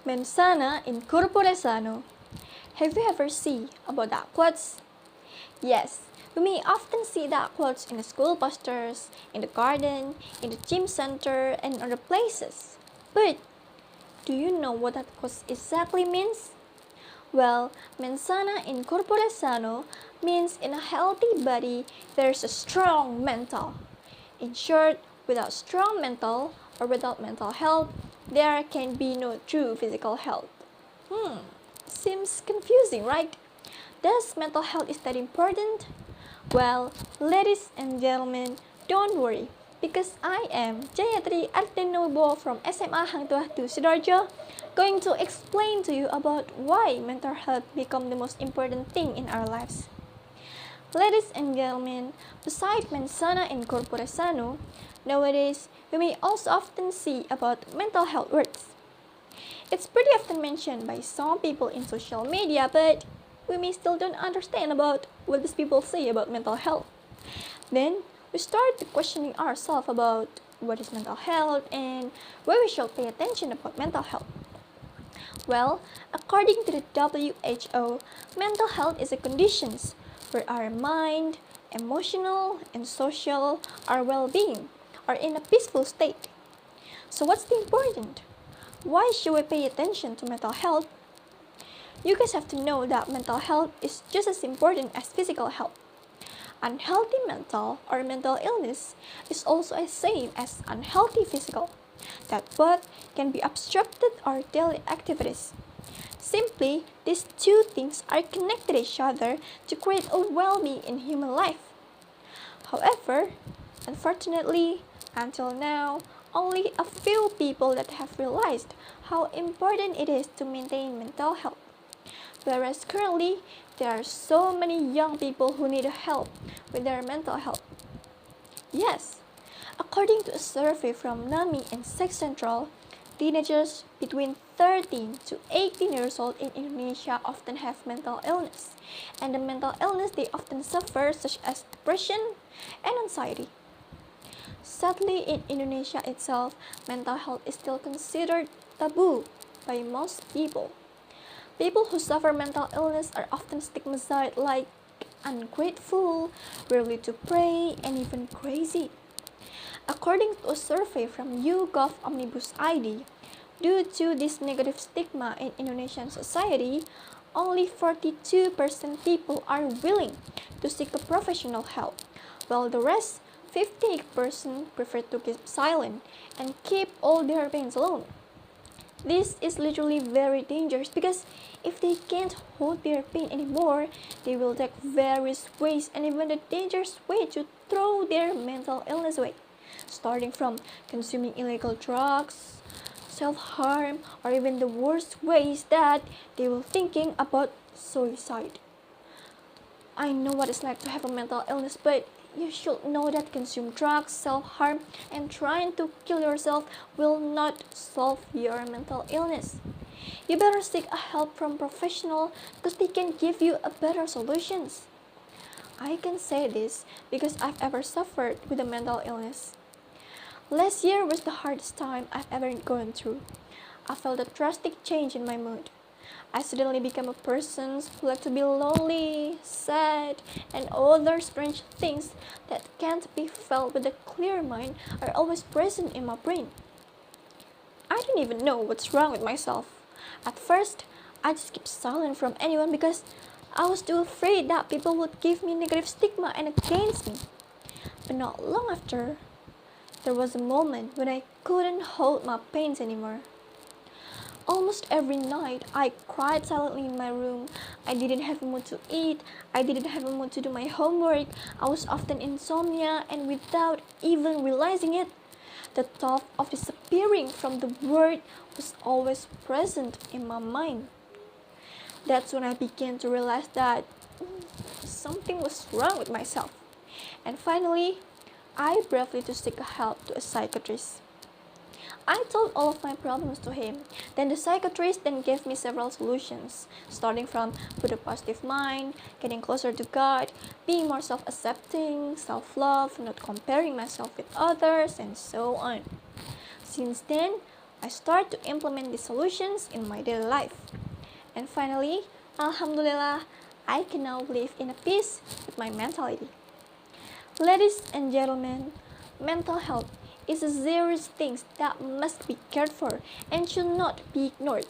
Mens sana in corpore sano. Have you ever seen about that quotes? Yes, we may often see that quotes in the school posters, in the garden, in the gym center, and other places. But do you know what that quote exactly means? Well, mens sana in corpore sano means in a healthy body there's a strong mental. In short, without strong mental or without mental health, there can be no true physical health. Seems confusing, right? Does mental health is that important? Well, ladies and gentlemen, don't worry, because I am Jayatri Ardanina Wibowo from SMA Tuah to Sidoarjo, going to explain to you about why mental health become the most important thing in our lives. Ladies and gentlemen, besides mens sana and corpore sano, nowadays we may also often see about mental health words. It's pretty often mentioned by some people in social media, but we may still don't understand about what these people say about mental health. Then we start questioning ourselves about what is mental health and why we should pay attention about mental health. Well, according to the WHO, mental health is a condition where our mind, emotional, and social, our well-being are in a peaceful state. So what's the important? Why should we pay attention to mental health? You guys have to know that mental health is just as important as physical health. Unhealthy mental or mental illness is also the same as unhealthy physical, that both can be obstructed our daily activities. Simply, these two things are connected each other to create a well-being in human life. However, unfortunately, until now, only a few people that have realized how important it is to maintain mental health. Whereas currently, there are so many young people who need help with their mental health. Yes, according to a survey from NAMI and Sex Central, teenagers between 13 to 18 years old in Indonesia often have mental illness, and the mental illness they often suffer such as depression and anxiety. Sadly, in Indonesia itself, mental health is still considered taboo by most people. People who suffer mental illness are often stigmatized like ungrateful, rarely to pray, and even crazy. According to a survey from YouGov Omnibus ID, due to this negative stigma in Indonesian society, only 42% people are willing to seek a professional help, while the rest, 58%, prefer to keep silent and keep all their pains alone. This is literally very dangerous because if they can't hold their pain anymore, they will take various ways and even the dangerous way to throw their mental illness away, starting from consuming illegal drugs, self-harm, or even the worst ways that they will thinking about suicide. I know what it's like to have a mental illness, but you should know that consume drugs, self-harm, and trying to kill yourself will not solve your mental illness. You better seek a help from professional because they can give you a better solutions. I can say this because I've ever suffered with a mental illness. Last year was the hardest time I've ever gone through. I felt a drastic change in my mood. I suddenly became a person who liked to be lonely, sad, and other strange things that can't be felt with a clear mind are always present in my brain. I don't even know what's wrong with myself. At first, I just kept silent from anyone because I was too afraid that people would give me negative stigma and against me. But not long after, there was a moment when I couldn't hold my pains anymore. Almost every night, I cried silently in my room. I didn't have a mood to eat. I didn't have a mood to do my homework. I was often insomnia, and without even realizing it, the thought of disappearing from the world was always present in my mind. That's when I began to realize that something was wrong with myself. And finally, I bravely to seek help to a psychiatrist. I told all of my problems to him. Then the psychiatrist then gave me several solutions, starting from put a positive mind, getting closer to God, being more self-accepting, self-love, not comparing myself with others, and so on. Since then, I start to implement these solutions in my daily life. And finally, Alhamdulillah, I can now live in a peace with my mentality. Ladies and gentlemen, mental health is a serious thing that must be cared for and should not be ignored.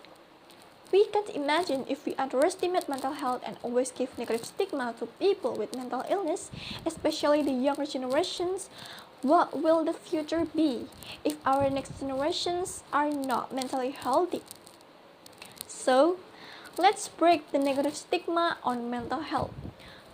We can't imagine if we underestimate mental health and always give negative stigma to people with mental illness, especially the younger generations. What will the future be if our next generations are not mentally healthy? So, let's break the negative stigma on mental health.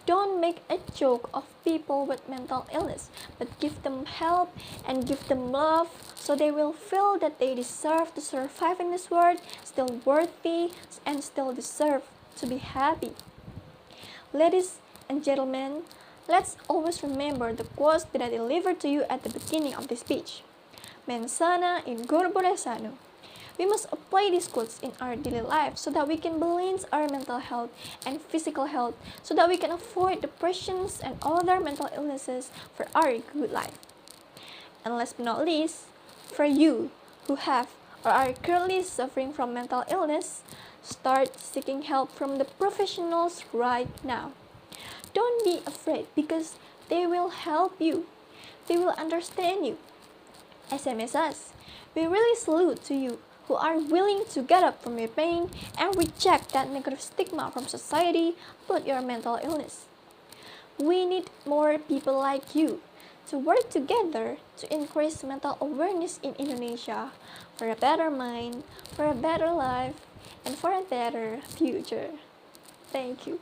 Don't make a joke of people with mental illness, but give them help and give them love so they will feel that they deserve to survive in this world, still worthy, and still deserve to be happy. Ladies and gentlemen, let's always remember the quotes that I delivered to you at the beginning of this speech. Mens sana in corpore sano. We must apply these quotes in our daily life so that we can balance our mental health and physical health so that we can avoid depressions and other mental illnesses for our good life. And last but not least, for you who have or are currently suffering from mental illness, start seeking help from the professionals right now. Don't be afraid because they will help you. They will understand you. SMS us. We really salute to you who are willing to get up from your pain and reject that negative stigma from society about your mental illness. We need more people like you to work together to increase mental awareness in Indonesia for a better mind, for a better life, and for a better future. Thank you.